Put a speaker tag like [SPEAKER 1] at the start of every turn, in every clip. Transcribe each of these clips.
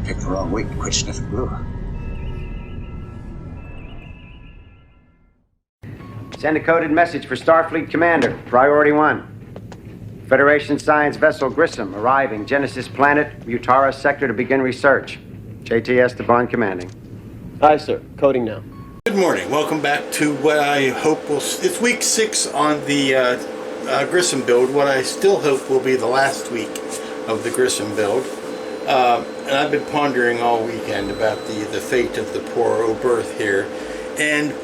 [SPEAKER 1] Picked the wrong week to quit sniffing glue.
[SPEAKER 2] Send a coded message for Starfleet Commander, Priority 1. Federation science vessel Grissom arriving, Genesis planet, Mutara sector to begin research. JTS to Bond Commanding.
[SPEAKER 3] Aye, sir. Coding now.
[SPEAKER 4] Good morning. Welcome back to what I hope will... It's week 6 on the Grissom build. What I still hope will be the last week of the Grissom build. And I've been pondering all weekend about the fate of the poor Oberth here. And,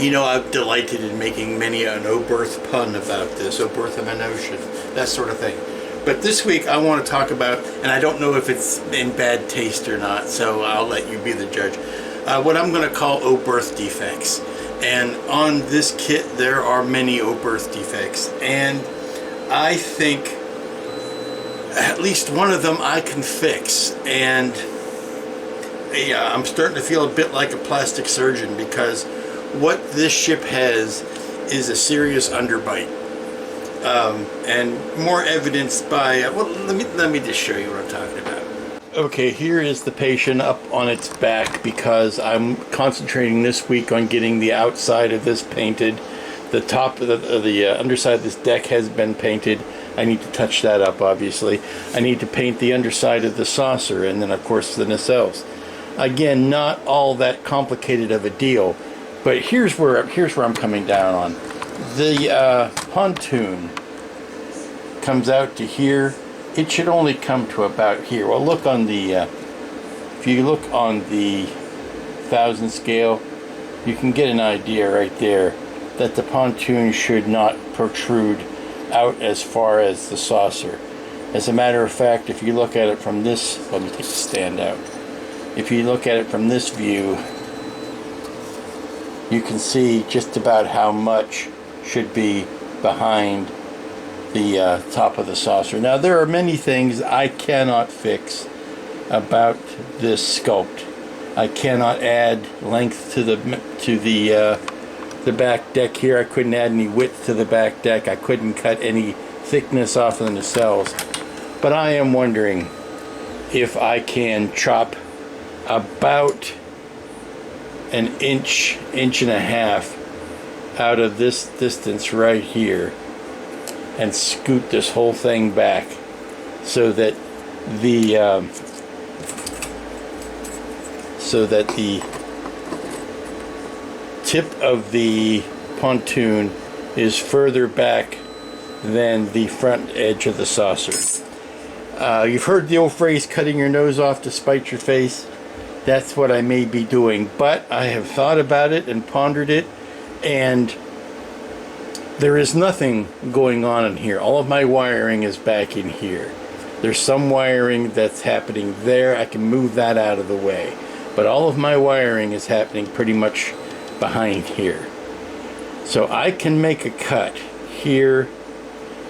[SPEAKER 4] you know, I've delighted in making many an Oberth pun about this. Oberth of an ocean. That sort of thing. But this week I want to talk about, and I don't know if it's in bad taste or not, so I'll let you be the judge, what I'm going to call Oberth defects. And on this kit there are many Oberth defects, and I think at least one of them I can fix. And yeah, I'm starting to feel a bit like a plastic surgeon, because what this ship has is a serious underbite. And more evidenced by, well, let me just show you what I'm talking about. Okay, here is the patient up on its back, because I'm concentrating this week on getting the outside of this painted. The top of the underside of this deck has been painted. I need to touch that up, obviously. I need to paint the underside of the saucer, and then of course the nacelles. Again, not all that complicated of a deal, but here's where I'm coming down on. The pontoon comes out to here. It should only come to about here. Well, look on the if you look on the 1000 scale, you can get an idea right there that the pontoon should not protrude out as far as the saucer. As a matter of fact, if you look at it from this, let me take the stand out. If you look at it from this view, you can see just about how much should be behind the top of the saucer. Now, there are many things I cannot fix about this sculpt. I cannot add length to the back deck here. I couldn't add any width to the back deck. I couldn't cut any thickness off of the nacelles. But I am wondering if I can chop about an inch and a half out of this distance right here and scoot this whole thing back so that the tip of the pontoon is further back than the front edge of the saucer. You've heard the old phrase, cutting your nose off to spite your face. That's what I may be doing, but I have thought about it and pondered it, and there is nothing going on in here. All of my wiring is back in here. There's some wiring that's happening there. I can move that out of the way. But all of my wiring is happening pretty much behind here. So I can make a cut here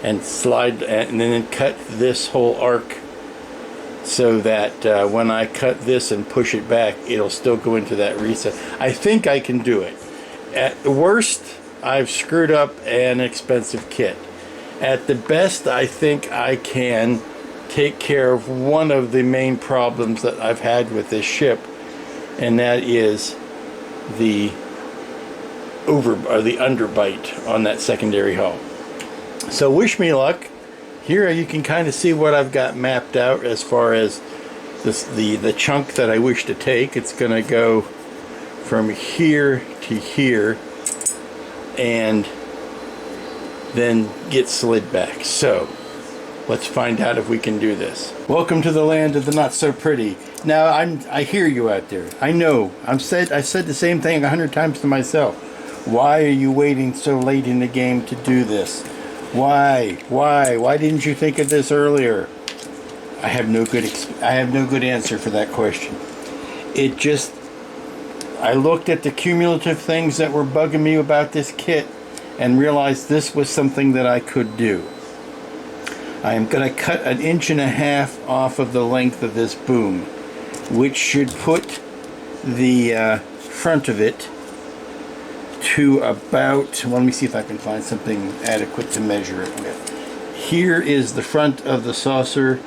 [SPEAKER 4] and slide and then cut this whole arc so that when I cut this and push it back, it'll still go into that recess. I think I can do it. At the worst, I've screwed up an expensive kit. At the best, I think I can take care of one of the main problems that I've had with this ship, and that is the underbite on that secondary hull. So wish me luck. Here you can kind of see what I've got mapped out as far as the chunk that I wish to take. It's going to go from here to here and then get slid back. So let's find out if we can do this. Welcome to the land of the not so pretty. Now I hear you out there. I know. I said the same thing 100 times to myself. Why are you waiting so late in the game to do this? Why didn't you think of this earlier? I have no good answer for that question. I looked at the cumulative things that were bugging me about this kit and realized this was something that I could do. I am going to cut 1.5 inches off of the length of this boom, which should put the front of it to about, well, let me see if I can find something adequate to measure it with. Here is the front of the saucer.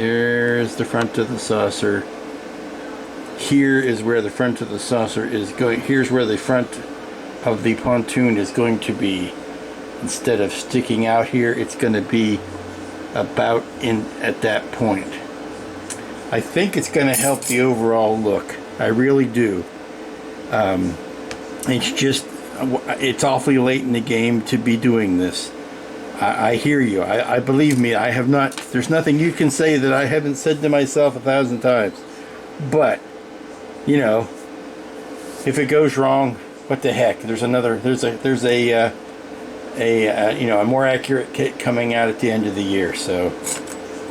[SPEAKER 4] There's the front of the saucer. Here is where the front of the saucer is going. Here's where the front of the pontoon is going to be. Instead of sticking out here, it's going to be about in at that point. I think it's going to help the overall look. I really do. It's just, it's awfully late in the game to be doing this. I hear you. I believe me. I have not. There's nothing you can say that I haven't said to myself 1,000 times. But, you know, if it goes wrong, what the heck? There's a you know, a more accurate kit coming out at the end of the year, so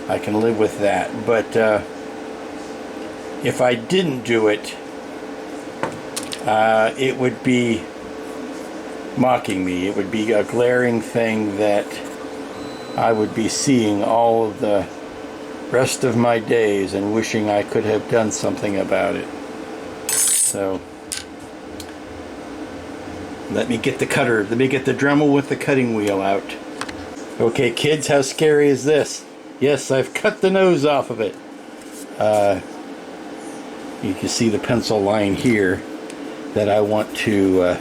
[SPEAKER 4] I can live with that. But if I didn't do it, it would be mocking me. It would be a glaring thing that I would be seeing all of the rest of my days and wishing I could have done something about it. So let me get the cutter. Let me get the Dremel with the cutting wheel out. Okay, kids, how scary is this? Yes, I've cut the nose off of it. You can see the pencil line here that I want to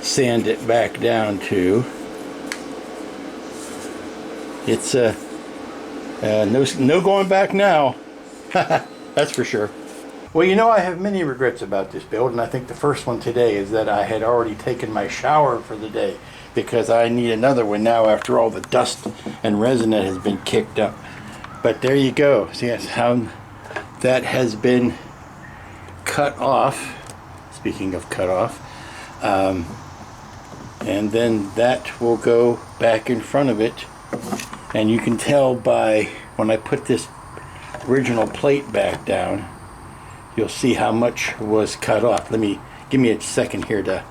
[SPEAKER 4] sand it back down to. It's no going back now. That's for sure. Well, you know, I have many regrets about this build, and I think the first one today is that I had already taken my shower for the day, because I need another one now after all the dust and resin that has been kicked up. But there you go. See how that has been cut off. Speaking of cut off, and then that will go back in front of it, and you can tell by when I put this original plate back down, you'll see how much was cut off. Give me a second here to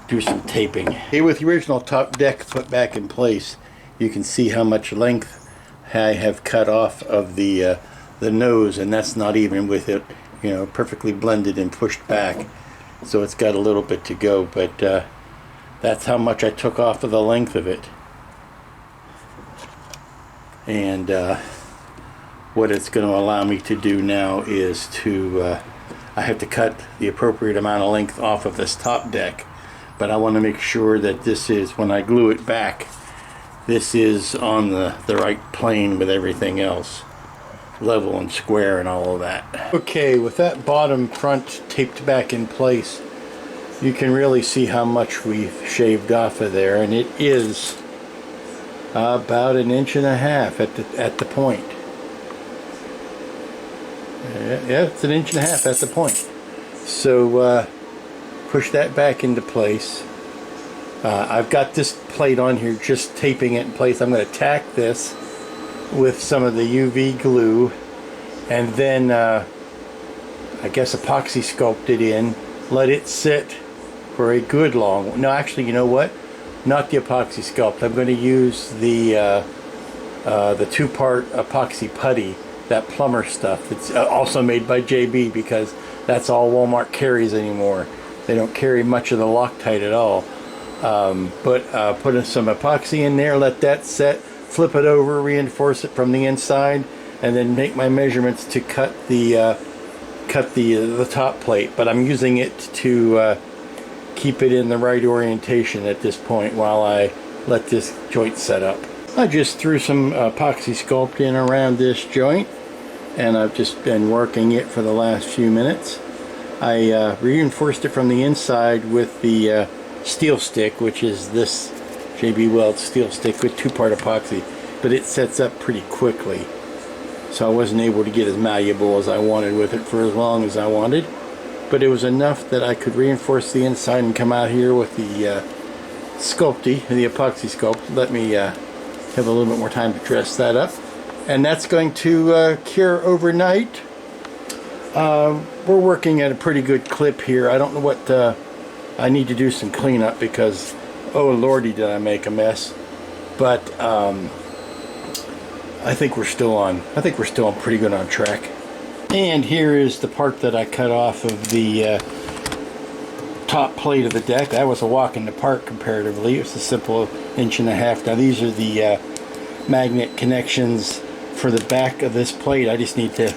[SPEAKER 4] do some taping. Here with the original top deck put back in place, you can see how much length I have cut off of the nose, and that's not even with it, you know, perfectly blended and pushed back. So it's got a little bit to go, but that's how much I took off of the length of it. And what it's going to allow me to do now is to I have to cut the appropriate amount of length off of this top deck, but I want to make sure that this is, when I glue it back, this is on the right plane with everything else, level and square and all of that. Okay, with that bottom front taped back in place, you can really see how much we've shaved off of there, and it is about 1.5 inches at the point. Yeah, it's 1.5 inches at the point. So push that back into place. I've got this plate on here, just taping it in place. I'm going to tack this with some of the UV glue, and then I guess epoxy sculpt it in, let it sit for a good long. No, actually, you know what? Not the epoxy sculpt. I'm going to use the 2-part epoxy putty, that plumber stuff. It's also made by JB, because that's all Walmart carries anymore. They don't carry much of the Loctite at all. But put in some epoxy in there, let that set, flip it over, reinforce it from the inside, and then make my measurements to cut the top plate. But I'm using it to keep it in the right orientation at this point while I let this joint set up. I just threw some epoxy sculpt in around this joint, and I've just been working it for the last few minutes. I reinforced it from the inside with the steel stick, which is this JB Weld steel stick with 2-part epoxy, but it sets up pretty quickly, so I wasn't able to get as malleable as I wanted with it for as long as I wanted, but it was enough that I could reinforce the inside and come out here with the sculpty, the epoxy sculpt. Let me have a little bit more time to dress that up, and that's going to cure overnight. We're working at a pretty good clip here. I don't know what I need to do some cleanup, because oh lordy did I make a mess, but I think we're still pretty good on track. And here is the part that I cut off of the top plate of the deck. That was a walk in the park comparatively. It's a simple 1.5 inches. Now these are the magnet connections for the back of this plate, I just need to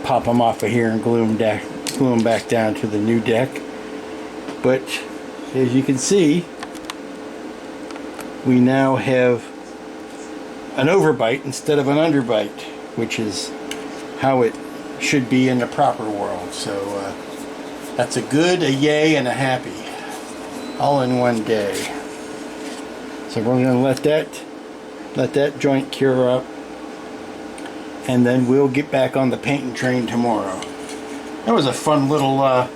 [SPEAKER 4] pop them off of here and glue them back down to the new deck. But as you can see, we now have an overbite instead of an underbite, which is how it should be in the proper world. So that's a good, a yay, and a happy, all in one day. So we're going to let that joint cure up, and then we'll get back on the painting train tomorrow. That was a fun little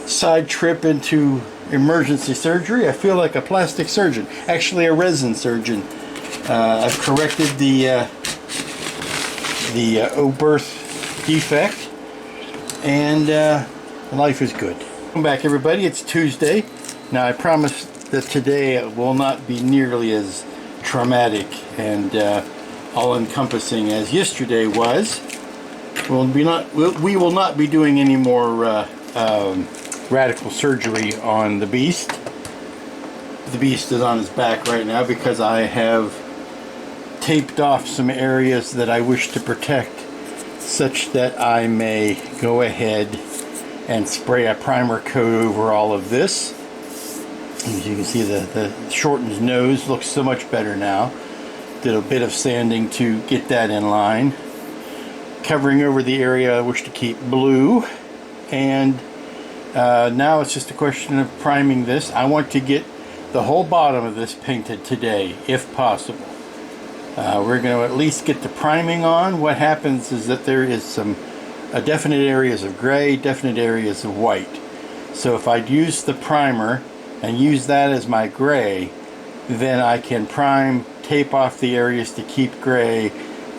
[SPEAKER 4] side trip into emergency surgery. I feel like a plastic surgeon, actually a resin surgeon. I've corrected the Oberth Defect, and life is good. Welcome back, everybody. It's Tuesday. Now I promise that today will not be nearly as traumatic and all-encompassing as yesterday was. We will not be doing any more radical surgery on the beast. The beast is on his back right now because I have taped off some areas that I wish to protect, such that I may go ahead and spray a primer coat over all of this. As you can see, the shortened nose looks so much better now. Did a bit of sanding to get that in line. Covering over the area I wish to keep blue. And now it's just a question of priming this. I want to get the whole bottom of this painted today, if possible. We're going to at least get the priming on. What happens is that there is some definite areas of gray, definite areas of white. So if I'd use the primer and use that as my gray, then I can prime, tape off the areas to keep gray,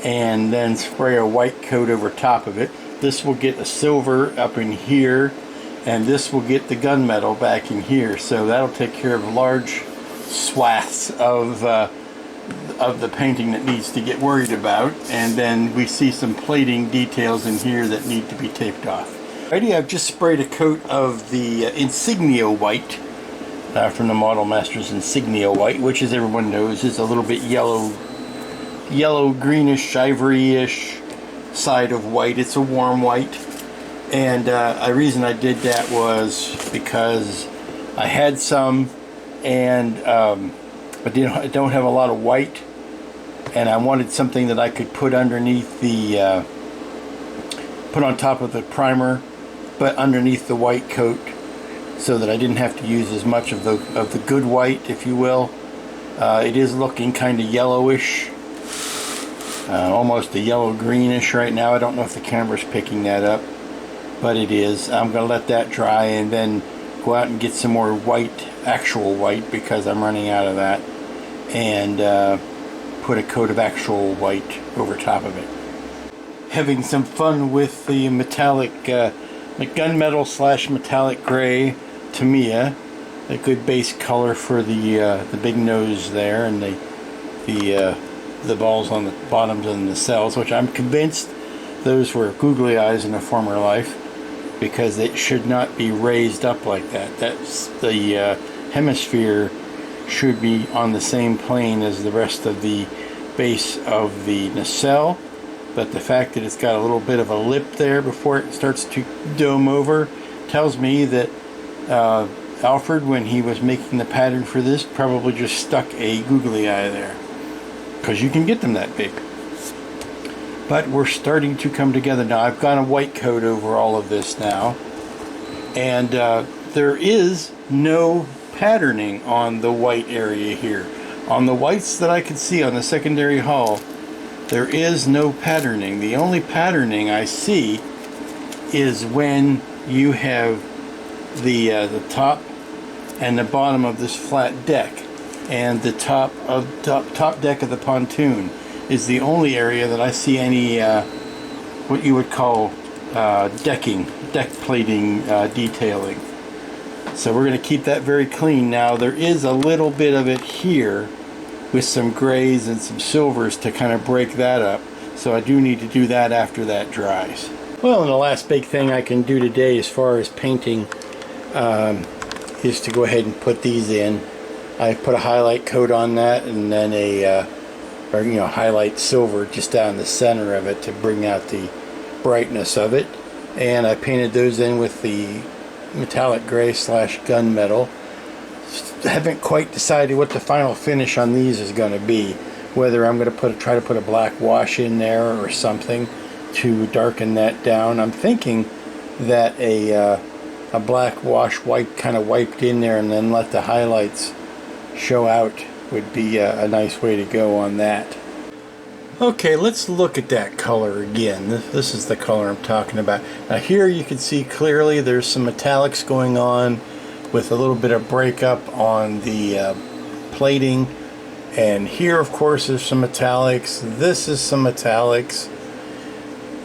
[SPEAKER 4] and then spray a white coat over top of it. This will get a silver up in here, and this will get the gunmetal back in here. So that'll take care of large swaths of the painting that needs to get worried about. And then we see some plating details in here that need to be taped off. Alrighty, I've just sprayed a coat of the Insignia White from the Model Masters Insignia White, which, as everyone knows, is a little bit yellow greenish, ivory-ish side of white. It's a warm white, and the reason I did that was because I had some, and I don't have a lot of white, and I wanted something that I could put underneath the put on top of the primer, but underneath the white coat, so that I didn't have to use as much of the good white, if you will. It is looking kind of yellowish, almost a yellow greenish right now. I don't know if the camera's picking that up, but it is. I'm going to let that dry and then go out and get some more white, actual white, because I'm running out of that, and put a coat of actual white over top of it. Having some fun with the metallic, the gunmetal / metallic gray Tamiya, a good base color for the big nose there, and the balls on the bottoms and the cells, which I'm convinced those were googly eyes in a former life, because it should not be raised up like that. That's the hemisphere should be on the same plane as the rest of the base of the nacelle, but the fact that it's got a little bit of a lip there before it starts to dome over tells me that Alfred, when he was making the pattern for this, probably just stuck a googly eye there, because you can get them that big. But we're starting to come together now. I've got a white coat over all of this now, and there is no patterning on the white area here. On the whites that I can see on the secondary hull, there is no patterning. The only patterning I see is when you have the top and the bottom of this flat deck, and the top deck of the pontoon is the only area that I see any what you would call deck plating detailing. So we're going to keep that very clean. Now there is a little bit of it here with some grays and some silvers to kind of break that up, so I do need to do that after that dries. Well, and the last big thing I can do today as far as painting is to go ahead and put these in. I put a highlight coat on that, and then a or highlight silver just down the center of it to bring out the brightness of it. And I painted those in with the metallic gray / gunmetal. Haven't quite decided what the final finish on these is going to be. Whether I'm going to try to put a black wash in there or something to darken that down. I'm thinking that a black wash kind of wiped in there and then let the highlights show out would be a nice way to go on that. Okay, let's look at that color again. This is the color I'm talking about. Now here you can see clearly there's some metallics going on with a little bit of breakup on the plating. And here, of course, there's some metallics. This is some metallics.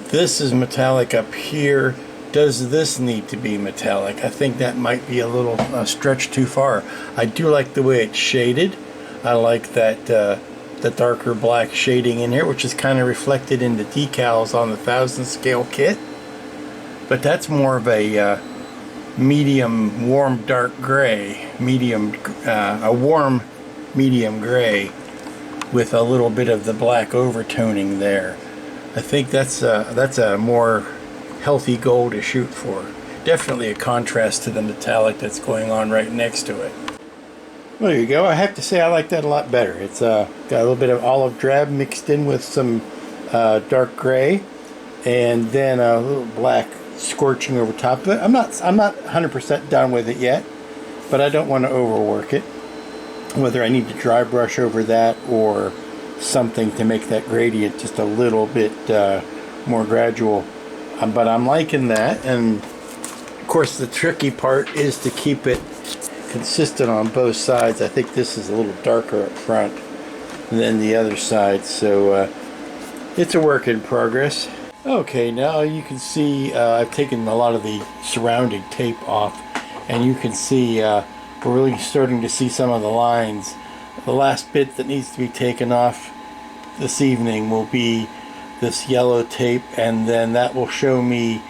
[SPEAKER 4] This is metallic up here. Does this need to be metallic? I think that might be a little stretch too far. I do like the way it's shaded. I like that the darker black shading in here, which is kind of reflected in the decals on the 1000 scale kit. But that's more of a medium, warm, dark gray. A warm medium gray with a little bit of the black overtoning there. I think that's a more healthy gold to shoot for. Definitely a contrast to the metallic that's going on right next to it. Well, there you go. I have to say I like that a lot better. It's got a little bit of olive drab mixed in with some dark gray, and then a little black scorching over top of it. I'm not 100% done with it yet, but I don't want to overwork it. Whether I need to dry brush over that or something to make that gradient just a little bit more gradual. But I'm liking that, and of course the tricky part is to keep it consistent on both sides. I think this is a little darker up front than the other side, so it's a work in progress. Okay, now you can see I've taken a lot of the surrounding tape off, and you can see we're really starting to see some of the lines. The last bit that needs to be taken off this evening will be this yellow tape, and then that will show me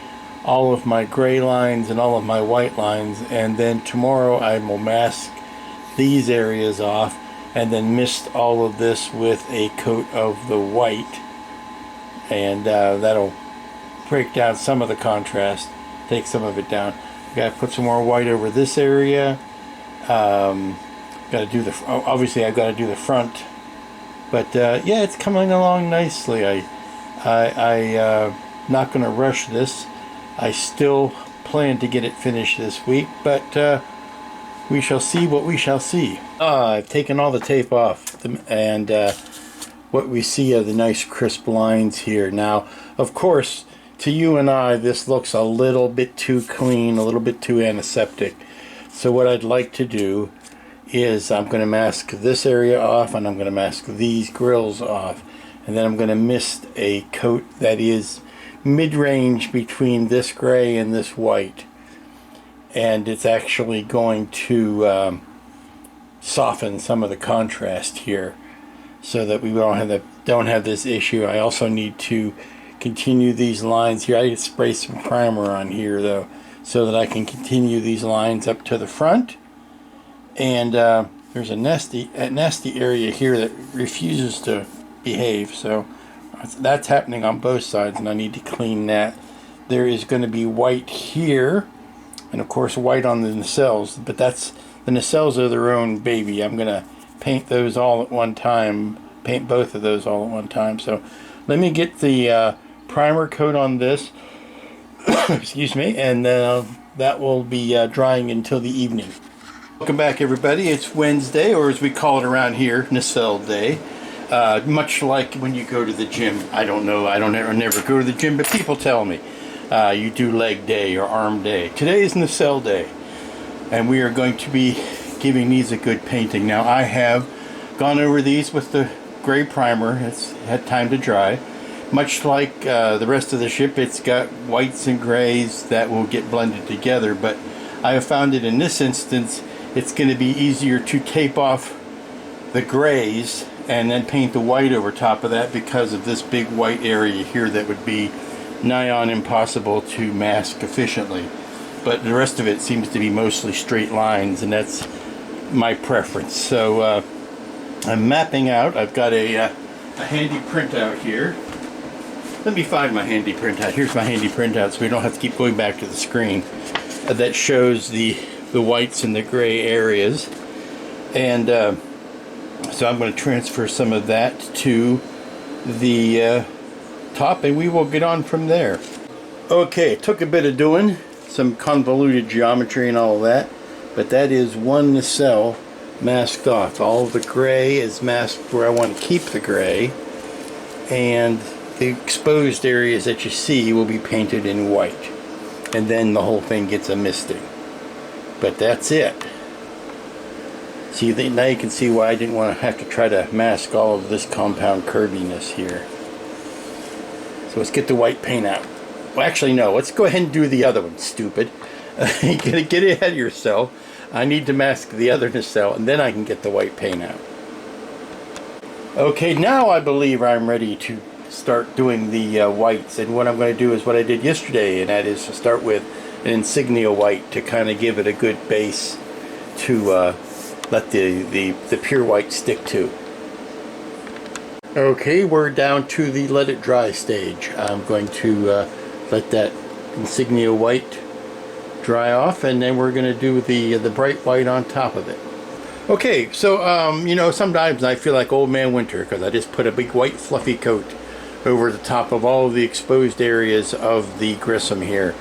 [SPEAKER 4] all of my gray lines and all of my white lines, and then tomorrow I will mask these areas off and then mist all of this with a coat of the white, and that'll break down some of the contrast, take some of it down. Gotta put some more white over this area. Got to do obviously I've got to do the front, but yeah, it's coming along nicely. I not going to rush this. I still plan to get it finished this week, but we shall see what we shall see. I've taken all the tape off, and what we see are the nice crisp lines here. Now, of course, to you and I, this looks a little bit too clean, a little bit too antiseptic. So what I'd like to do is I'm going to mask this area off, and I'm going to mask these grills off, and then I'm going to mist a coat that is mid-range between this gray and this white, and it's actually going to soften some of the contrast here so that we don't have this issue. I also need to continue these lines here. I need to spray some primer on here though, so that I can continue these lines up to the front. And there's a nasty area here that refuses to behave, so that's happening on both sides, and I need to clean that. There is going to be white here, and of course white on the nacelles, but the nacelles are their own baby. I'm going to paint those all at one time, paint both of those all at one time. So let me get the primer coat on this, excuse me, and that will be drying until the evening. Welcome back, everybody. It's Wednesday, or as we call it around here, nacelle day. Much like when you go to the gym. I don't know, I never go to the gym, but people tell me you do leg day or arm day. Today is nacelle day, and we are going to be giving these a good painting. Now, I have gone over these with the gray primer. It's had time to dry. Much like the rest of the ship, it's got whites and grays that will get blended together, but I have found that in this instance it's going to be easier to tape off the grays and then paint the white over top of that, because of this big white area here that would be nigh on impossible to mask efficiently. But the rest of it seems to be mostly straight lines, and that's my preference. So I'm mapping out. I've got a a handy printout here. Let me find my handy printout. Here's my handy printout so we don't have to keep going back to the screen. That shows the whites and the gray areas. And so I'm going to transfer some of that to the top, and we will get on from there. Okay, it took a bit of doing, some convoluted geometry and all of that, but that is one nacelle masked off. All of the gray is masked where I want to keep the gray, and the exposed areas that you see will be painted in white, and then the whole thing gets a misting. But that's it. See, now you can see why I didn't want to have to try to mask all of this compound curviness here. So let's get the white paint out. Well, actually, no. Let's go ahead and do the other one, stupid. You're going to get ahead of yourself. I need to mask the other nacelle, and then I can get the white paint out. Okay, now I believe I'm ready to start doing the whites. And what I'm going to do is what I did yesterday, and that is to start with an insignia white to kind of give it a good base to let the pure white stick to. Okay, we're down to the let it dry stage. I'm going to let that insignia white dry off, and then we're going to do the bright white on top of it. Okay, so you know, sometimes I feel like Old Man Winter because I just put a big white fluffy coat over the top of all of the exposed areas of the Grissom here,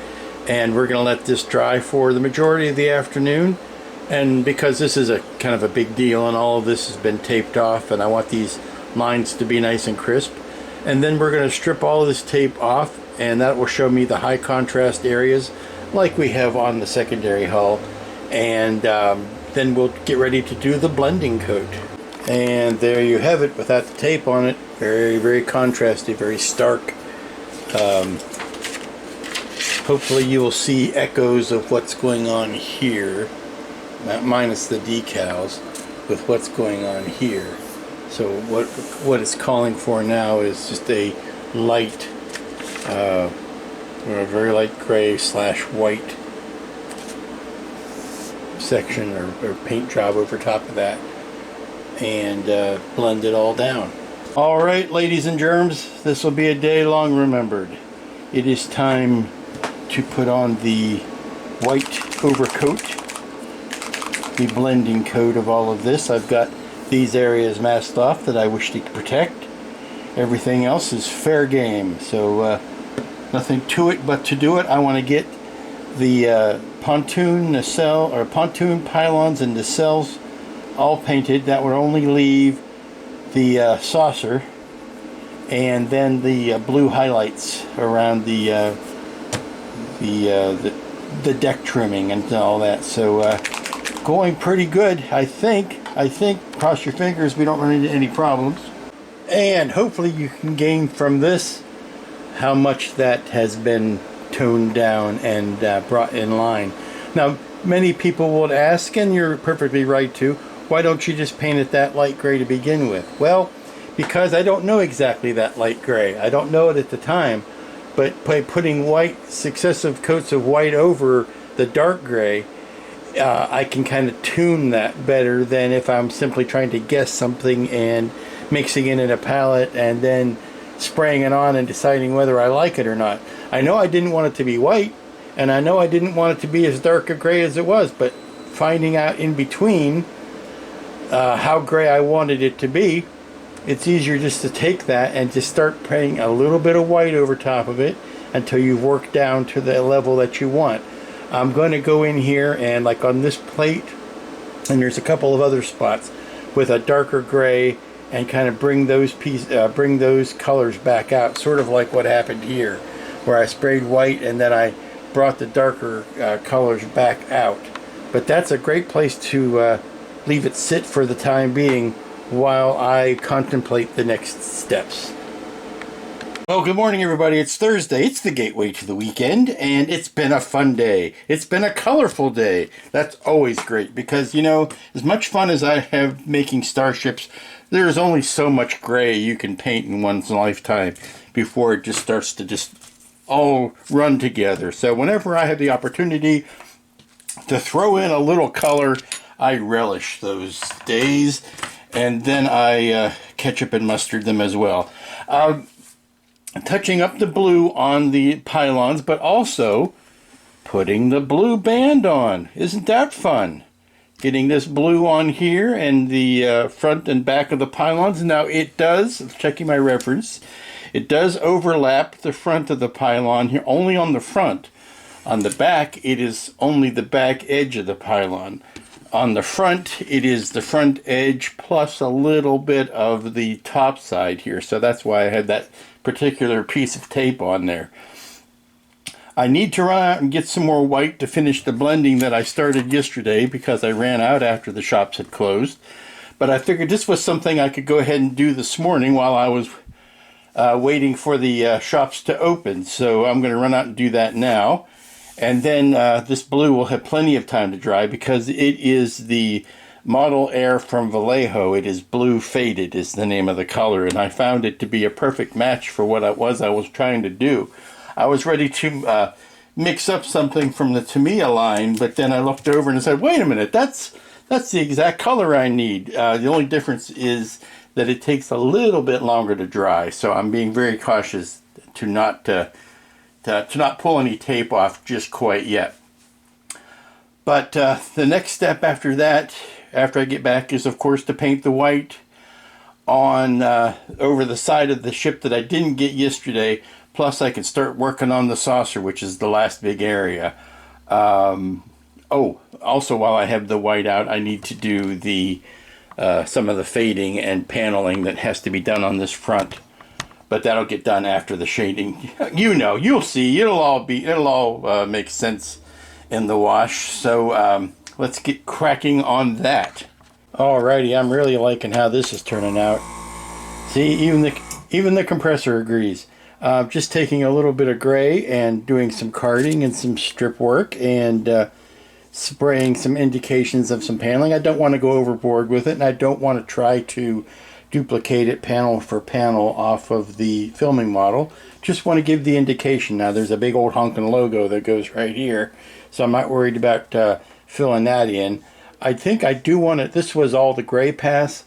[SPEAKER 4] and we're going to let this dry for the majority of the afternoon. And because this is a kind of a big deal, and all of this has been taped off, and I want these lines to be nice and crisp, and then we're going to strip all of this tape off, and that will show me the high contrast areas like we have on the secondary hull, and then we'll get ready to do the blending coat. And there you have it without the tape on it. Very, very contrasty, very stark. Hopefully you will see echoes of what's going on here, minus the decals, with what's going on here. So what it's calling for now is just a light, or a very light gray slash white section or paint job over top of that, and blend it all down. Alright, ladies and germs, this will be a day long remembered. It is time to put on the white overcoat, the blending coat of all of this. I've got these areas masked off that I wish to protect. Everything else is fair game, so nothing to it but to do it. I want to get the pontoon nacelle, or pontoon pylons and nacelles all painted. That would only leave the saucer and then the blue highlights around the deck trimming and all that. So going pretty good, I think. Cross your fingers we don't run into any problems. And hopefully you can gain from this how much that has been toned down and brought in line. Now, many people would ask, and you're perfectly right to, why don't you just paint it that light gray to begin with? Well, because I don't know exactly that light gray. I don't know it at the time, but by putting successive coats of white over the dark gray, I can kind of tune that better than if I'm simply trying to guess something and mixing it in a palette and then spraying it on and deciding whether I like it or not. I know I didn't want it to be white, and I know I didn't want it to be as dark a gray as it was, but finding out in between how gray I wanted it to be, it's easier just to take that and just start painting a little bit of white over top of it until you've worked down to the level that you want. I'm going to go in here and, like on this plate, and there's a couple of other spots with a darker gray, and kind of bring those colors back out, sort of like what happened here, where I sprayed white and then I brought the darker colors back out. But that's a great place to leave it sit for the time being while I contemplate the next steps. Well, good morning, everybody. It's Thursday. It's the gateway to the weekend, and it's been a fun day. It's been a colorful day. That's always great because, you know, as much fun as I have making starships, there's only so much gray you can paint in one's lifetime before it just starts to just all run together. So whenever I have the opportunity to throw in a little color, I relish those days. And then I ketchup and mustard them as well. Touching up the blue on the pylons, but also putting the blue band on. Isn't that fun? Getting this blue on here and the front and back of the pylons. Now it does, checking my reference, it does overlap the front of the pylon here, only on the front. On the back, it is only the back edge of the pylon. On the front, it is the front edge plus a little bit of the top side here. So that's why I had that particular piece of tape on there. I need to run out and get some more white to finish the blending that I started yesterday because I ran out after the shops had closed. But I figured this was something I could go ahead and do this morning while I was waiting for the shops to open. So I'm going to run out and do that now. And then this blue will have plenty of time to dry because it is the Model Air from Vallejo. It is blue faded is the name of the color, and I found it to be a perfect match for what I was trying to do. I was ready to mix up something from the Tamiya line, but then I looked over and I said, wait a minute, that's the exact color I need. The only difference is that it takes a little bit longer to dry, so I'm being very cautious to not pull any tape off just quite yet. But the next step after that, after I get back, is of course to paint the white on over the side of the ship that I didn't get yesterday. Plus I can start working on the saucer, which is the last big area. Oh, also while I have the white out, I need to do the some of the fading and paneling that has to be done on this front. But that'll get done after the shading. You know, you'll see. It'll all make sense in the wash. So let's get cracking on that. Alrighty, I'm really liking how this is turning out. See, even the compressor agrees. Just taking a little bit of gray and doing some carding and some strip work and spraying some indications of some paneling. I don't want to go overboard with it, and I don't want to try to duplicate it panel for panel off of the filming model. Just want to give the indication. Now there's a big old honking logo that goes right here, so I'm not worried about filling that in. I think I do want to, this was all the gray pass.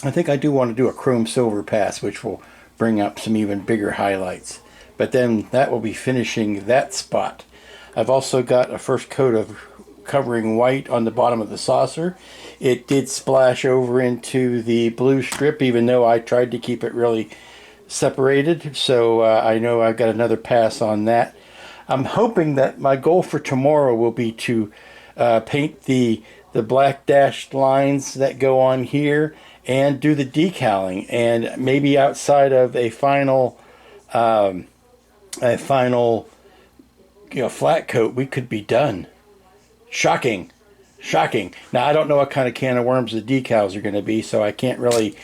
[SPEAKER 4] I think I do want to do a chrome silver pass, which will bring up some even bigger highlights. But then that will be finishing that spot. I've also got a first coat of covering white on the bottom of the saucer. It did splash over into the blue strip, even though I tried to keep it really separated. So I know I've got another pass on that. I'm hoping that my goal for tomorrow will be to paint the black dashed lines that go on here and do the decaling, and maybe outside of a final flat coat we could be done. Shocking. Now I don't know what kind of can of worms the decals are going to be, so I can't really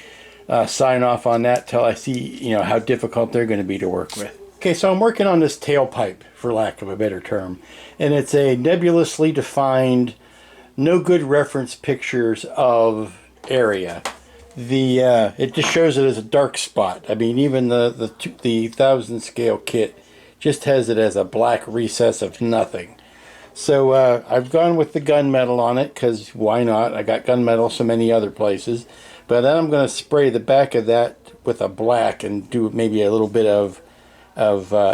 [SPEAKER 4] sign off on that till I see how difficult they're going to be to work with. Okay, so I'm working on this tailpipe, for lack of a better term, and it's a nebulously defined, no good reference pictures of area. It just shows it as a dark spot. I mean, even the 1000 scale kit just has it as a black recess of nothing. So I've gone with the gunmetal on it, because why not? I got gunmetal so many other places. But then I'm going to spray the back of that with a black and do maybe a little bit of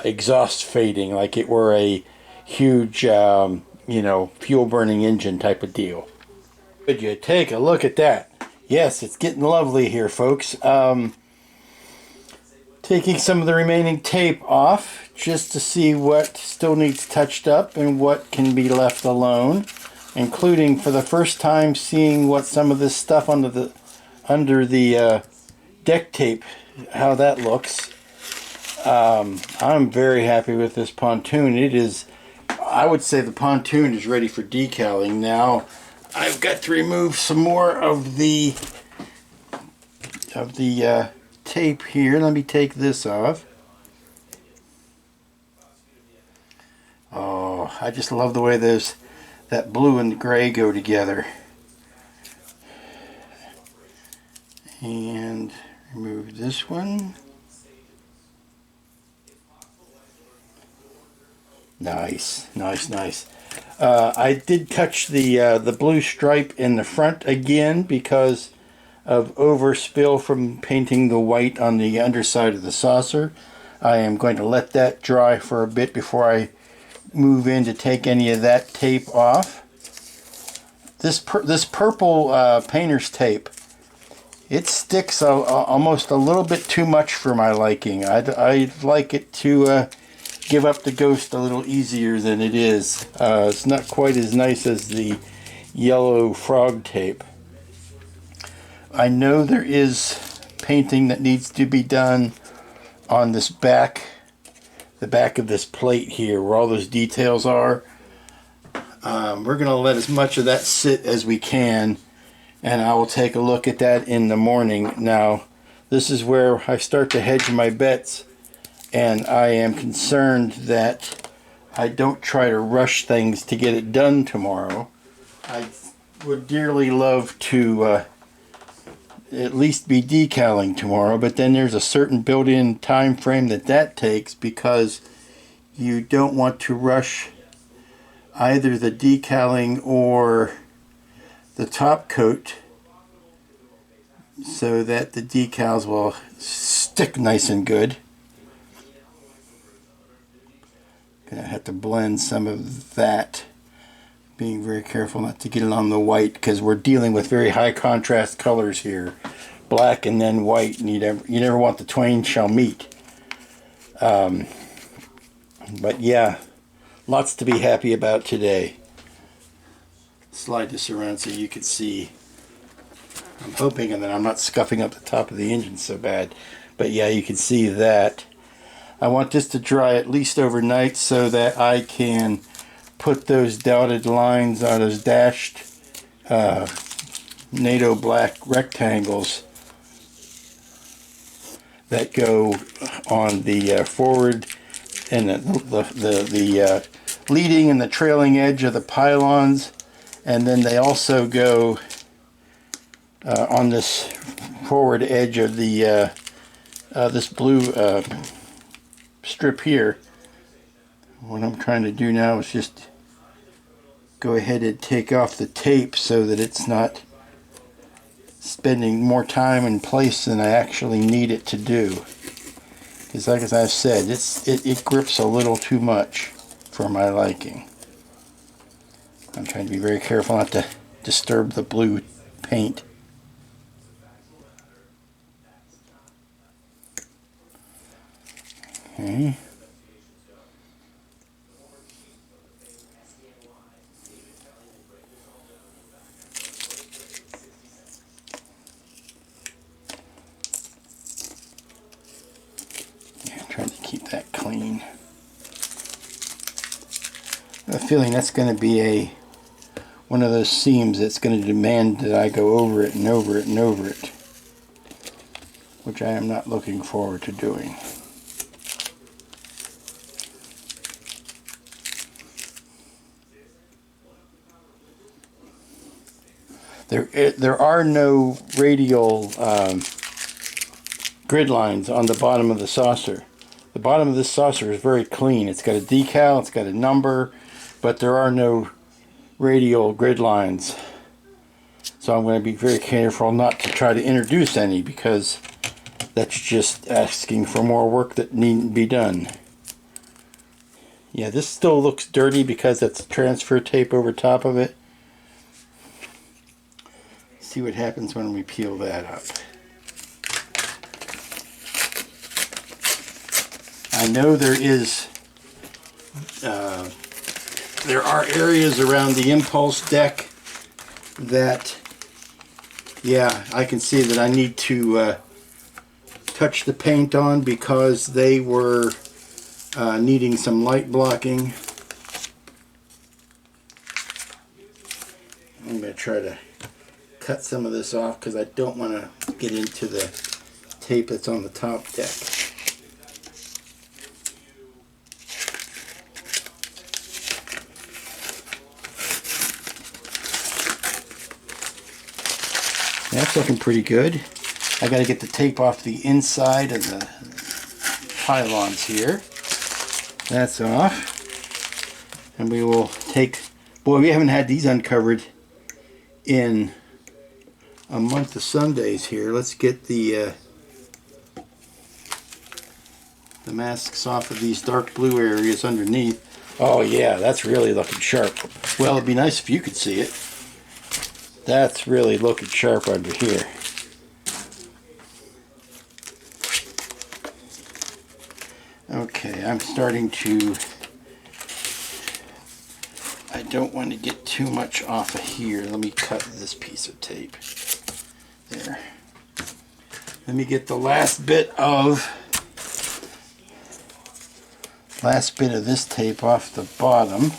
[SPEAKER 4] exhaust fading, like it were a huge fuel burning engine type of deal. Would you take a look at that? Yes, it's getting lovely here, folks. Taking some of the remaining tape off just to see what still needs touched up and what can be left alone, including for the first time seeing what some of this stuff under the deck tape, how that looks. I'm very happy with this pontoon. It is, I would say the pontoon is ready for decaling now. I've got to remove some more of the tape here. Let me take this off. Oh, I just love the way that blue and gray go together. And remove this one. Nice. I did touch the blue stripe in the front again because of overspill from painting the white on the underside of the saucer. I am going to let that dry for a bit before I move in to take any of that tape off. This purple painter's tape, it sticks almost a little bit too much for my liking. I'd like it to give up the ghost a little easier than it is. It's not quite as nice as the yellow frog tape. I know there is painting that needs to be done on this back, the back of this plate here where all those details are. We're going to let as much of that sit as we can, and I will take a look at that in the morning. Now, this is where I start to hedge my bets, and I am concerned that I don't try to rush things to get it done tomorrow. I would dearly love to at least be decaling tomorrow, but then there's a certain built-in time frame that takes, because you don't want to rush either the decaling or the top coat so that the decals will stick nice and good. Gonna have to blend some of that, being very careful not to get it on the white, because we're dealing with very high contrast colors here, black and then white, and you never want the twain shall meet. But yeah, lots to be happy about today. Slide this around so you can see. I'm hoping that I'm not scuffing up the top of the engine so bad, but yeah, you can see that. I want this to dry at least overnight so that I can put those dotted lines on those dashed NATO black rectangles that go on the forward and the leading and the trailing edge of the pylons, and then they also go on this forward edge of the this blue strip here. What I'm trying to do now is just go ahead and take off the tape so that it's not spending more time in place than I actually need it to do. Because like as I've said, it grips a little too much for my liking. I'm trying to be very careful not to disturb the blue paint. Okay. Trying to keep that clean. I have a feeling that's going to be one of those seams that's going to demand that I go over it and over it and over it, which I am not looking forward to doing. There are no radial grid lines on the bottom of the saucer. The bottom of this saucer is very clean. It's got a decal, it's got a number, but there are no radial grid lines. So I'm going to be very careful not to try to introduce any, because that's just asking for more work that needn't be done. Yeah, this still looks dirty because that's transfer tape over top of it. See what happens when we peel that up. I know there are areas around the impulse deck that, yeah, I can see that I need to touch the paint on, because they were needing some light blocking. I'm going to try to cut some of this off because I don't want to get into the tape that's on the top deck. That's looking pretty good. I got to get the tape off the inside of the pylons here. That's off. And we will take... Boy, we haven't had these uncovered in a month of Sundays here. Let's get the masks off of these dark blue areas underneath. Oh yeah, that's really looking sharp. Well, it'd be nice if you could see it. That's really looking sharp under here. Okay, I'm starting to... I don't want to get too much off of here. Let me cut this piece of tape. There. Let me get the last bit of this tape off the bottom.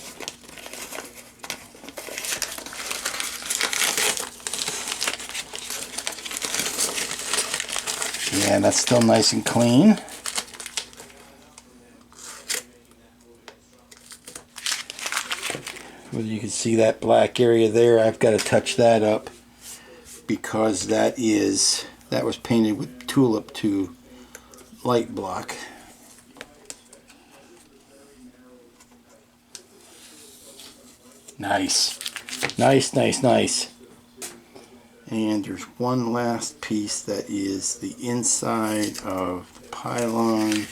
[SPEAKER 4] Yeah, that's still nice and clean. Well, you can see that black area there. I've got to touch that up because that was painted with tulip to light block. Nice. Nice, nice, nice. And there's one last piece that is the inside of the pylon.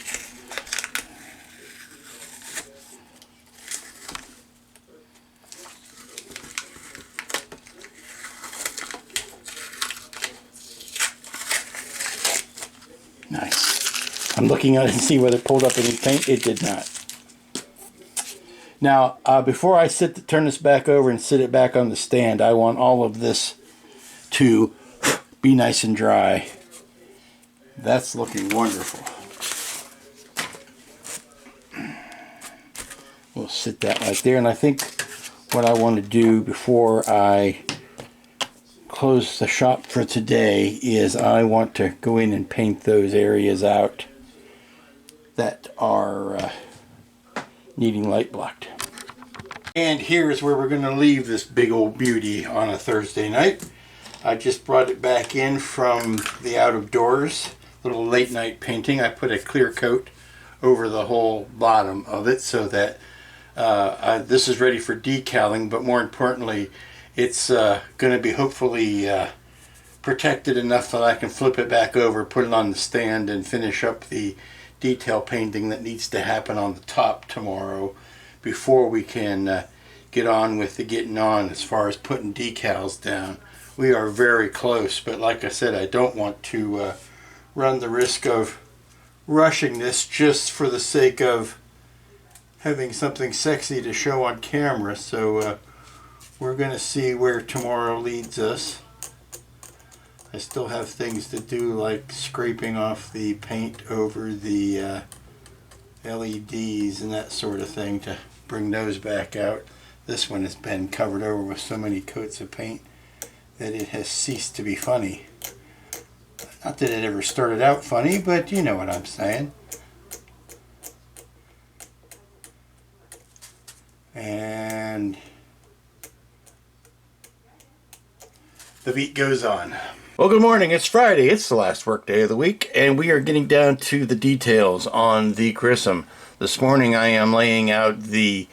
[SPEAKER 4] Nice. I'm looking at it and see whether it pulled up any paint. It did not. Now, before I turn this back over and sit it back on the stand, I want all of this to be nice and dry. That's looking wonderful. We'll sit that right there, and I think what I want to do before I close the shop for today is I want to go in and paint those areas out that are needing light blocked. And here's where we're going to leave this big old beauty on a Thursday night. I just brought it back in from the out of doors, little late night painting. I put a clear coat over the whole bottom of it so that this is ready for decaling, but more importantly, it's going to be hopefully protected enough that I can flip it back over, put it on the stand, and finish up the detail painting that needs to happen on the top tomorrow before we can get on with the getting on as far as putting decals down. We are very close, but like I said, I don't want to run the risk of rushing this just for the sake of having something sexy to show on camera. So we're going to see where tomorrow leads us. I still have things to do, like scraping off the paint over the LEDs and that sort of thing to bring those back out. This one has been covered over with so many coats of paint that it has ceased to be funny. Not that it ever started out funny, but you know what I'm saying. And the beat goes on. Well, good morning. It's Friday. It's the last work day of the week, and we are getting down to the details on the Grissom. This morning I am laying out the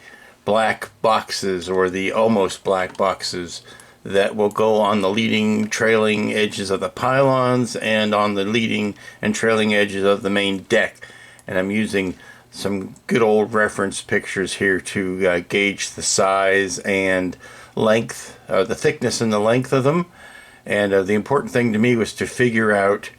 [SPEAKER 4] black boxes, or the almost black boxes, that will go on the leading trailing edges of the pylons and on the leading and trailing edges of the main deck. And I'm using some good old reference pictures here to gauge the size and length, the thickness and the length of them. And the important thing to me was to figure out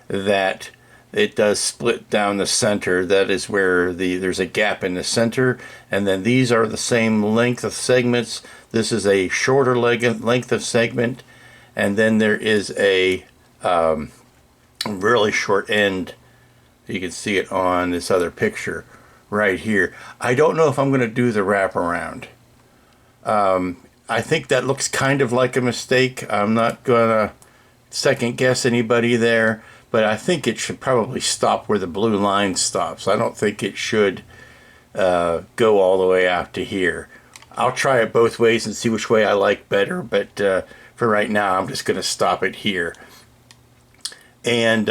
[SPEAKER 4] that it does split down the center. That is where there's a gap in the center, and then these are the same length of segments. This is a shorter length of segment, and then there is a really short end. You can see it on this other picture right here. I don't know if I'm going to do the wraparound. I think that looks kind of like a mistake. I'm not going to second guess anybody there, but I think it should probably stop where the blue line stops. I don't think it should go all the way out to here. I'll try it both ways and see which way I like better, but for right now I'm just going to stop it here. And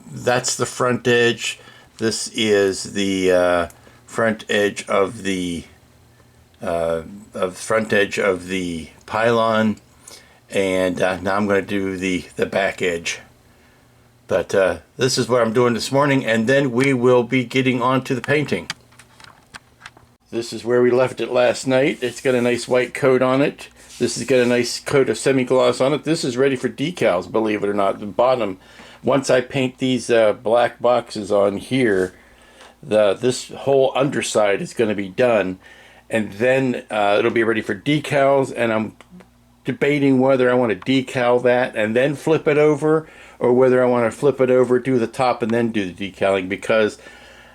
[SPEAKER 4] that's the front edge. This is the front edge of the pylon, and now I'm going to do the back edge. But this is what I'm doing this morning, and then we will be getting on to the painting. This is where we left it last night. It's got a nice white coat on it. This has got a nice coat of semi-gloss on it. This is ready for decals, believe it or not. The bottom, once I paint these black boxes on here, this whole underside is going to be done, and then it'll be ready for decals, and I'm debating whether I want to decal that and then flip it over, or whether I want to flip it over, do the top, and then do the decaling, because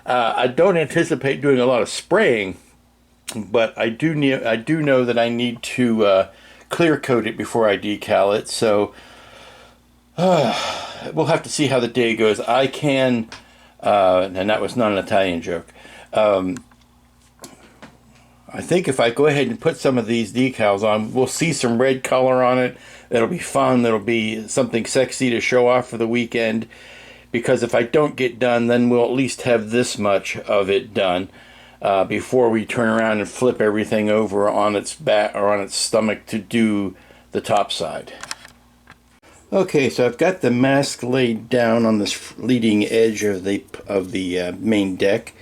[SPEAKER 4] I don't anticipate doing a lot of spraying, but I do know that I need to clear coat it before I decal it, so we'll have to see how the day goes. I can, and that was not an Italian joke, I think if I go ahead and put some of these decals on, we'll see some red color on it. That'll be fun. That'll be something sexy to show off for the weekend. Because if I don't get done, then we'll at least have this much of it done before we turn around and flip everything over on its back or on its stomach to do the top side. Okay, so I've got the mask laid down on this leading edge of the main deck,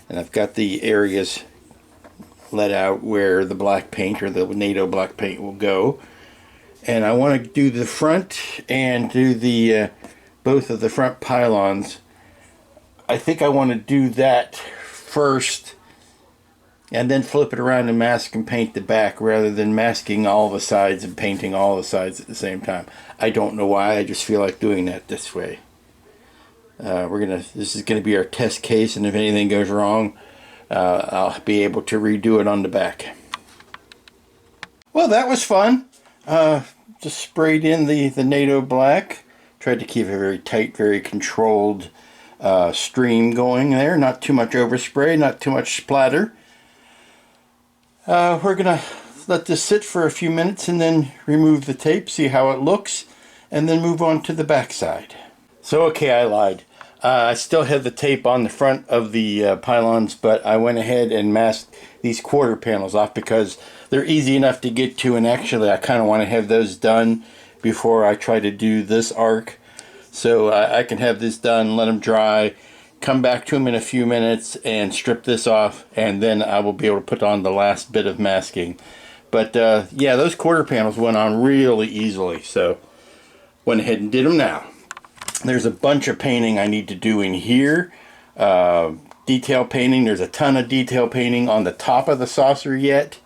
[SPEAKER 4] and I've got the areas let out where the black paint or the NATO black paint will go, and I want to do the front and do the both of the front pylons. I think I want to do that first and then flip it around and mask and paint the back, rather than masking all the sides and painting all the sides at the same time. I don't know why, I just feel like doing that this way. This is gonna be our test case, and if anything goes wrong, I'll be able to redo it on the back. Well, that was fun. Just sprayed in the NATO black. Tried to keep a very tight, very controlled stream going there. Not too much overspray, not too much splatter. We're gonna let this sit for a few minutes and then remove the tape, see how it looks, and then move on to the back side. So, okay, I lied. I still have the tape on the front of the pylons, but I went ahead and masked these quarter panels off because they're easy enough to get to, and actually I kind of want to have those done before I try to do this arc. So I can have this done, let them dry, come back to them in a few minutes and strip this off, and then I will be able to put on the last bit of masking. But yeah, those quarter panels went on really easily, so went ahead and did them now. There's a bunch of painting I need to do in here. Detail painting. There's a ton of detail painting on the top of the saucer yet.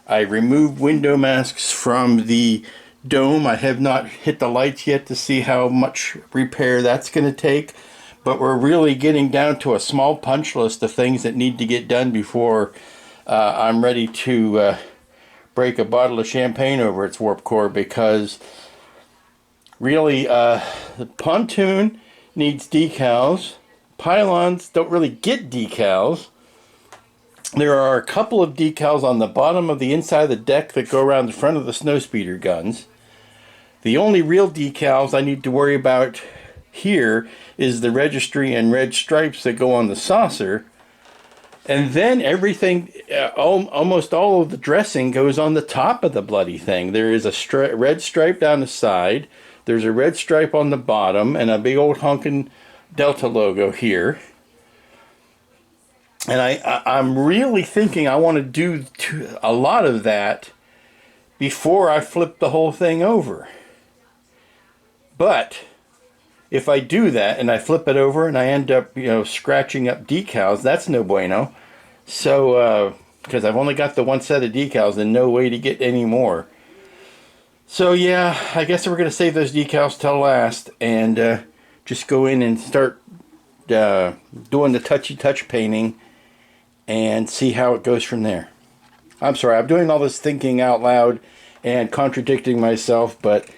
[SPEAKER 4] I removed window masks from the dome. I have not hit the lights yet to see how much repair that's going to take. But we're really getting down to a small punch list of things that need to get done before I'm ready to break a bottle of champagne over its warp core, because really, the pontoon needs decals. Pylons don't really get decals. There are a couple of decals on the bottom of the inside of the deck that go around the front of the snowspeeder guns. The only real decals I need to worry about here is the registry and red stripes that go on the saucer. And then everything, almost all of the dressing goes on the top of the bloody thing. There is a red stripe down the side. There's a red stripe on the bottom and a big old honkin' Delta logo here. And I'm really thinking I want to do a lot of that before I flip the whole thing over. But if I do that and I flip it over and I end up, scratching up decals, that's no bueno. So, because I've only got the one set of decals and no way to get any more. So yeah, I guess we're going to save those decals till last and just go in and start doing the touchy-touch painting and see how it goes from there. I'm sorry, I'm doing all this thinking out loud and contradicting myself, but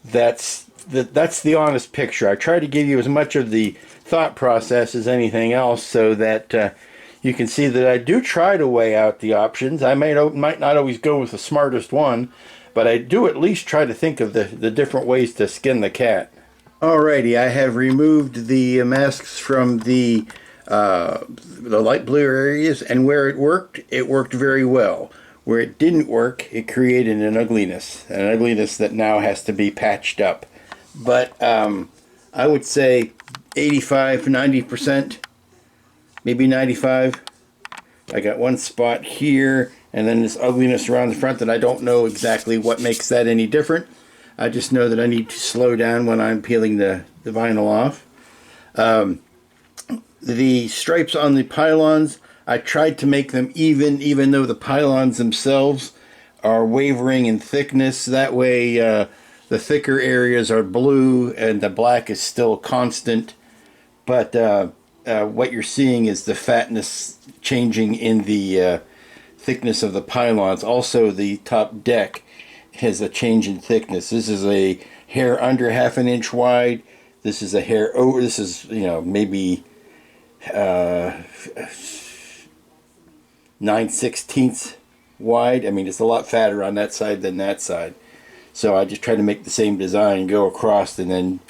[SPEAKER 4] that's the honest picture. I try to give you as much of the thought process as anything else so that you can see that I do try to weigh out the options. I might not always go with the smartest one, but I do at least try to think of the different ways to skin the cat. Alrighty, I have removed the masks from the light blue areas, and where it worked very well. where it didn't work, it created an ugliness that now has to be patched up. But I would say 85, 90%, maybe 95. I got one spot here, and then this ugliness around the front that I don't know exactly what makes that any different. I just know that I need to slow down when I'm peeling the vinyl off. The stripes on the pylons, I tried to make them even though the pylons themselves are wavering in thickness. That way the thicker areas are blue and the black is still constant. But what you're seeing is the fatness changing in the thickness of the pylons. Also, the top deck has a change in thickness. This is a hair under half an inch wide. This is a hair over. This is, you know, maybe 9/16 wide. I mean, it's a lot fatter on that side than that side. So I just try to make the same design, go across, and then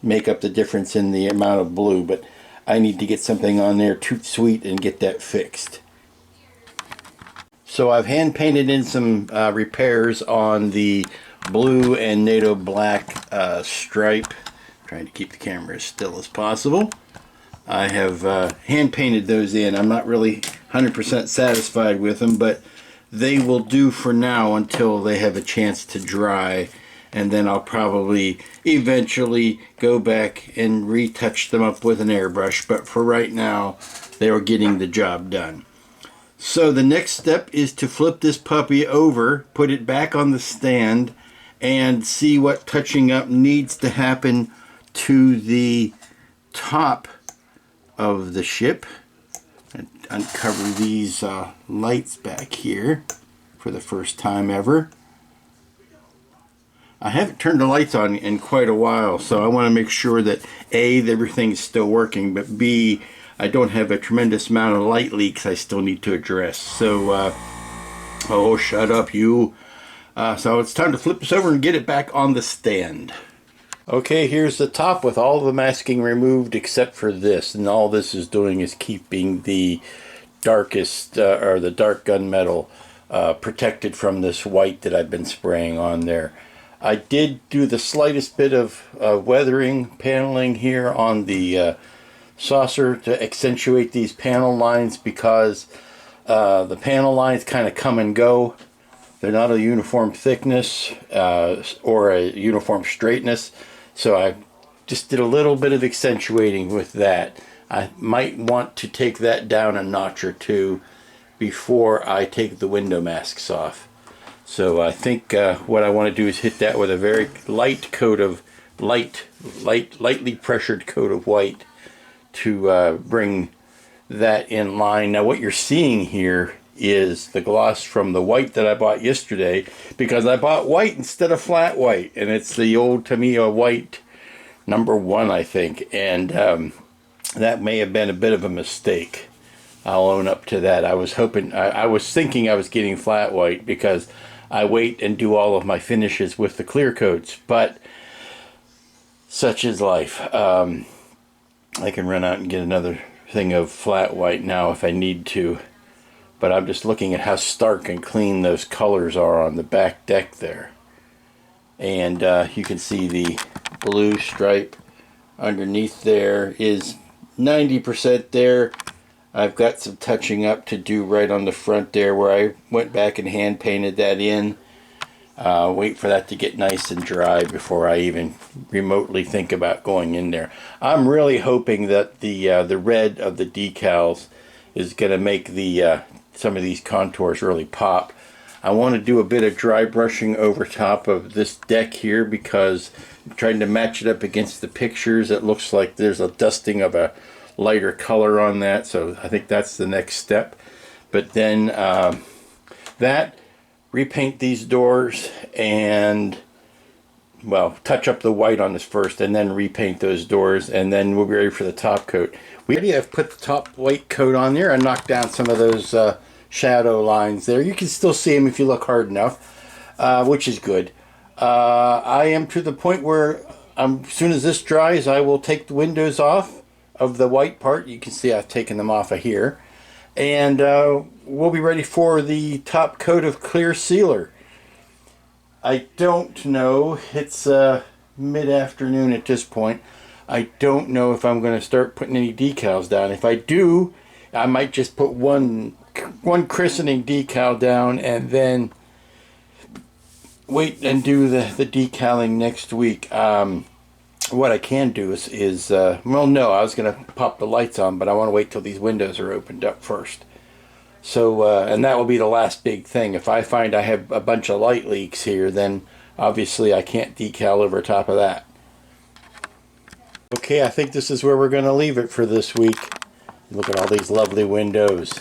[SPEAKER 4] make up the difference in the amount of blue. But I need to get something on there toot sweet and get that fixed. So I've hand painted in some repairs on the blue and NATO black stripe. Trying to keep the camera as still as possible. I have hand painted those in. I'm not really 100% satisfied with them, but they will do for now until they have a chance to dry, and then I'll probably eventually go back and retouch them up with an airbrush. But for right now, they are getting the job done. So the next step is to flip this puppy over, put it back on the stand, and see what touching up needs to happen to the top of the ship. And uncover these lights back here for the first time ever. I haven't turned the lights on in quite a while, so I want to make sure that A, that everything's still working, but B, I don't have a tremendous amount of light leaks I still need to address. So, oh, shut up, you. So it's time to flip this over and get it back on the stand. Okay, here's the top with all the masking removed except for this. And all this is doing is keeping the darkest, or the dark gunmetal protected from this white that I've been spraying on there. I did do the slightest bit of weathering paneling here on the saucer to accentuate these panel lines, because the panel lines kind of come and go. They're not a uniform thickness or a uniform straightness, so I just did a little bit of accentuating with that. I might want to take that down a notch or two before I take the window masks off. So I think what I want to do is hit that with a very light coat of lightly pressured coat of white to bring that in line. Now what you're seeing here is the gloss from the white that I bought yesterday, because I bought white instead of flat white, and it's the old Tamiya white #1, I think, and that may have been a bit of a mistake. I'll own up to that. I was hoping, I was thinking I was getting flat white because I wait and do all of my finishes with the clear coats, but such is life. I can run out and get another thing of flat white now if I need to, but I'm just looking at how stark and clean those colors are on the back deck there. And you can see the blue stripe underneath there is 90% there. I've got some touching up to do right on the front there where I went back and hand painted that in. Wait for that to get nice and dry before I even remotely think about going in there. I'm really hoping that the red of the decals is going to make the some of these contours really pop. I want to do a bit of dry brushing over top of this deck here because I'm trying to match it up against the pictures. It looks like there's a dusting of a lighter color on that, so I think that's the next step. But then repaint these doors and, well, touch up the white on this first and then repaint those doors, and then we'll be ready for the top coat. We already have put the top white coat on there and knocked down some of those shadow lines there. You can still see them if you look hard enough, which is good. I am to the point where as soon as this dries, I will take the windows off of the white part. You can see I've taken them off of here, and we'll be ready for the top coat of clear sealer. I don't know. It's mid-afternoon at this point. I don't know if I'm going to start putting any decals down. If I do, I might just put one christening decal down and then wait and do the decaling next week. What I can do is well, no, I was going to pop the lights on, but I want to wait till these windows are opened up first. So, and that will be the last big thing. If I find I have a bunch of light leaks here, then obviously I can't decal over top of that. Okay, I think this is where we're going to leave it for this week. Look at all these lovely windows.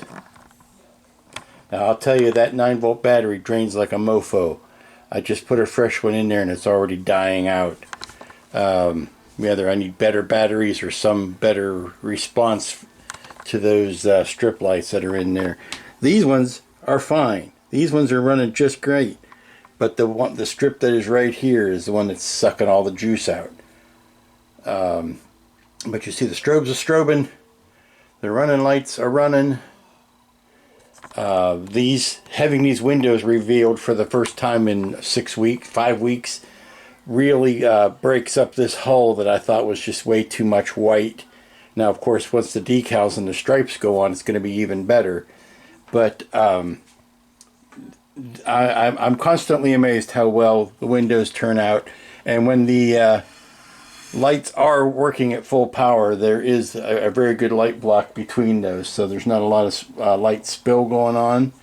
[SPEAKER 4] Now, I'll tell you, that 9-volt battery drains like a mofo. I just put a fresh one in there and it's already dying out. Whether I need better batteries or some better response to those strip lights that are in there. These ones are fine. These ones are running just great. But the strip that is right here is the one that's sucking all the juice out. But you see the strobes are strobing. The running lights are running. Having these windows revealed for the first time in 5 weeks, really breaks up this hull that I thought was just way too much white. Now, of course, once the decals and the stripes go on, it's going to be even better. But I'm constantly amazed how well the windows turn out. And when the lights are working at full power, there is a very good light block between those, so there's not a lot of light spill going on.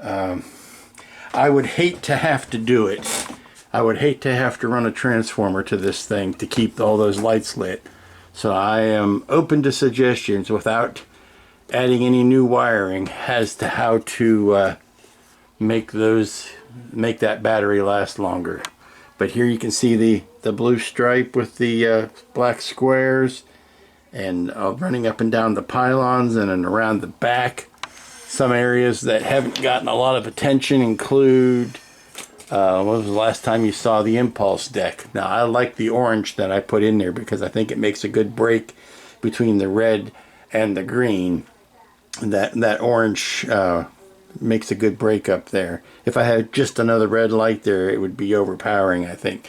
[SPEAKER 4] I would hate to have to do it. I would hate to have to run a transformer to this thing to keep all those lights lit. So I am open to suggestions without adding any new wiring as to how to make that battery last longer. But here you can see the blue stripe with the black squares, and running up and down the pylons and then around the back. Some areas that haven't gotten a lot of attention include, when was the last time you saw the impulse deck? Now, I like the orange that I put in there because I think it makes a good break between the red and the green. That orange makes a good break up there. If I had just another red light there, it would be overpowering, I think.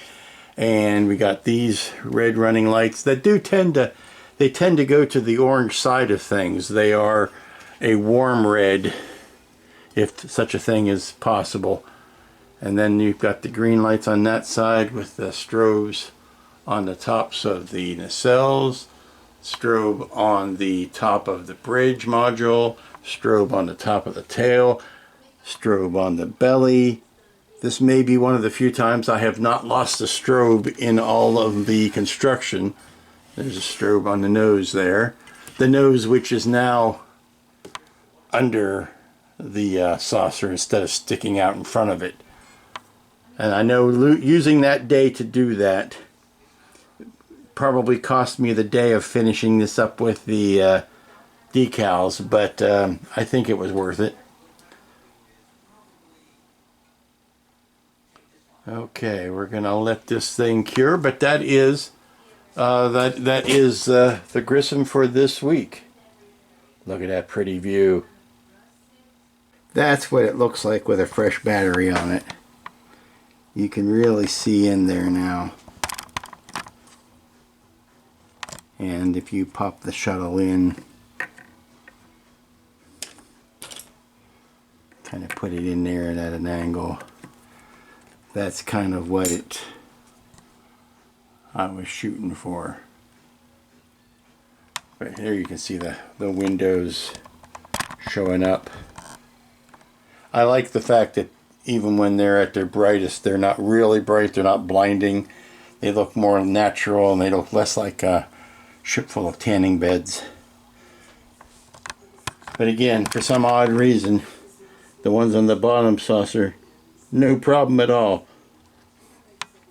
[SPEAKER 4] And we got these red running lights that tend to go to the orange side of things. They are a warm red, if such a thing is possible. And then you've got the green lights on that side with the strobes on the tops of the nacelles, strobe on the top of the bridge module, strobe on the top of the tail, strobe on the belly. This may be one of the few times I have not lost a strobe in all of the construction. There's a strobe on the nose there. The nose, which is now under the saucer instead of sticking out in front of it. And I know using that day to do that probably cost me the day of finishing this up with the decals, but I think it was worth it. Okay, we're gonna let this thing cure, but that is the Grissom for this week. Look at that pretty view. That's what it looks like with a fresh battery on it. You can really see in there now. And if you pop the shuttle in, kind of put it in there and at an angle, that's kind of what I was shooting for. But here you can see the windows showing up. I like the fact that even when they're at their brightest, they're not really bright, they're not blinding. They look more natural and they look less like a ship full of tanning beds. But again, for some odd reason, the ones on the bottom saucer, no problem at all.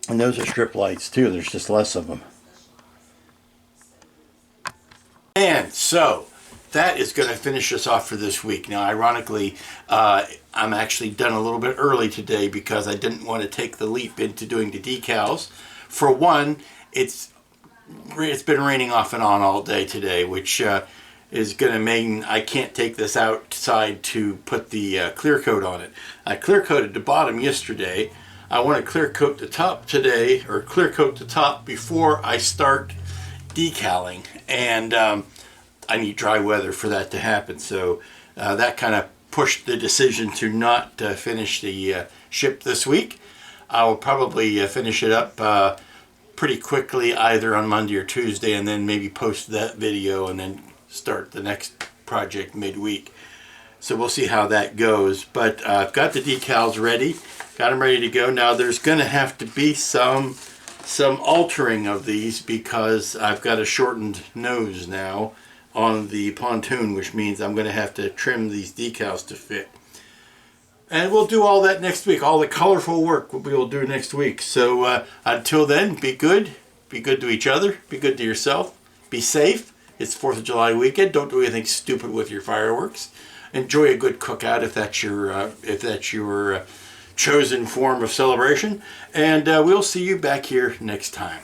[SPEAKER 4] And those are strip lights too, there's just less of them. And so, that is going to finish us off for this week. Now, ironically, I'm actually done a little bit early today because I didn't want to take the leap into doing the decals. For one, it's been raining off and on all day today, which is going to mean I can't take this outside to put the clear coat on it. I clear coated the bottom yesterday. I want to clear coat the top today, or clear coat the top before I start decaling, and I need dry weather for that to happen. So that kind of pushed the decision to not finish the ship this week. I will probably finish it up pretty quickly, either on Monday or Tuesday, and then maybe post that video and then start the next project midweek. So we'll see how that goes. But I've got the decals ready, got them ready to go. Now there's going to have to be some altering of these because I've got a shortened nose now on the pontoon, which means I'm going to have to trim these decals to fit. And we'll do all that next week. All the colorful work we'll do next week. So until then, be good. Be good to each other. Be good to yourself. Be safe. It's 4th of July weekend. Don't do anything stupid with your fireworks. Enjoy a good cookout if that's your chosen form of celebration. And we'll see you back here next time.